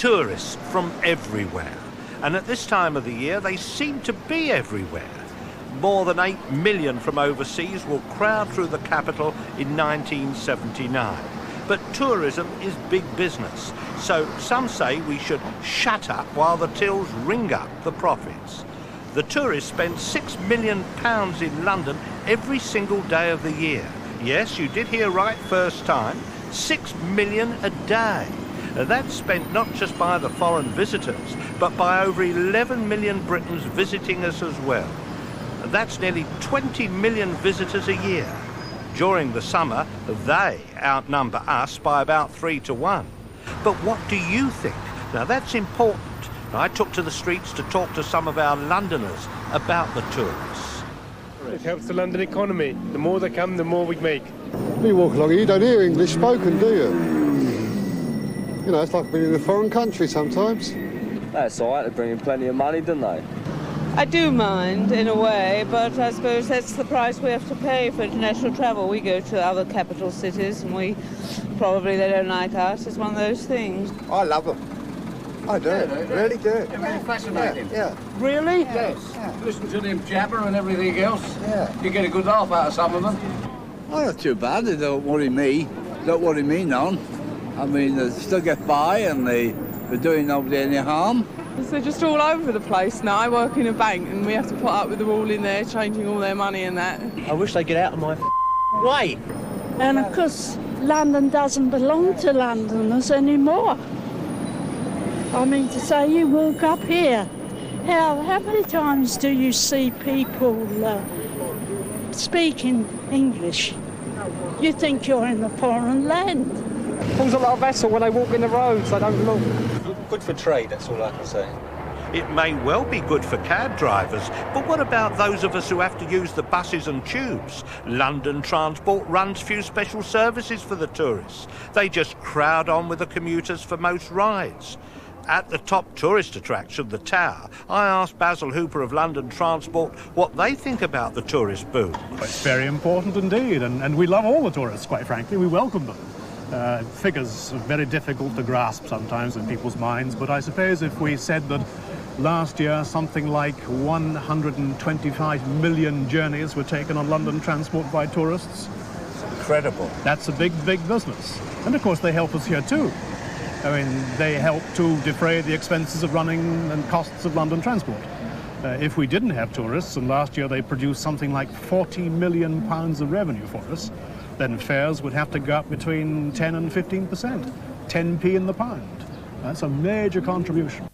tourists from everywhere. And at this time of the year, they seem to be everywhere. More than 8 million from overseas will crowd through the capital in 1979. But tourism is big business, so some say we should shut up while the tills ring up the profits. The tourists spend £6 million in London every single day of the year. Yes, you did hear right first time, 6 million a day. That's spent not just by the foreign visitors, but by over 11 million Britons visiting us as well. That's nearly 20 million visitors a year. During the summer, they outnumber us by about 3 to 1. But what do you think? Now that's important. I took to the streets to talk to some of our Londoners about the tourists. It helps the London economy. The more they come, the more we make. You walk along, you don't hear English spoken, do you? You know, it's like being in a foreign country sometimes. That's all right, they bring in plenty of money, don't they? I do mind, in a way, but I suppose that's the price we have to pay for international travel. We go to other capital cities and they don't like us. It's one of those things. I love them. I do, really do. They're very fascinating. Yeah. Really? Yes. Yeah. Listen to them jabber and everything else. Yeah. You get a good laugh out of some of them. Oh, not too bad. They don't worry me. Don't worry me none. I mean, they still get by and they're doing nobody any harm. They're just all over the place now. I work in a bank and we have to put up with them all in there, changing all their money and that. I wish they'd get out of my way. And of course, London doesn't belong to Londoners anymore. I mean to say, you walk up here, how many times do you see people speaking English? You think you're in a foreign land. Pulls a lot of vessel when they walk in the roads, they don't look. Good for trade, that's all I can say. It may well be good for cab drivers, but what about those of us who have to use the buses and tubes? London Transport runs few special services for the tourists. They just crowd on with the commuters for most rides. At the top tourist attraction, the Tower, I asked Basil Hooper of London Transport what they think about the tourist boom. It's very important indeed, and we love all the tourists, quite frankly. We welcome them. Figures are very difficult to grasp sometimes in people's minds, but I suppose if we said that last year something like 125 million journeys were taken on London Transport by tourists. Incredible. That's a big, big business. And of course they help us here too. I mean, they help to defray the expenses of running and costs of London Transport. If we didn't have tourists, and last year they produced something like £40 million of revenue for us, then fares would have to go up between 10 and 15%, 10p in the pound. That's a major contribution.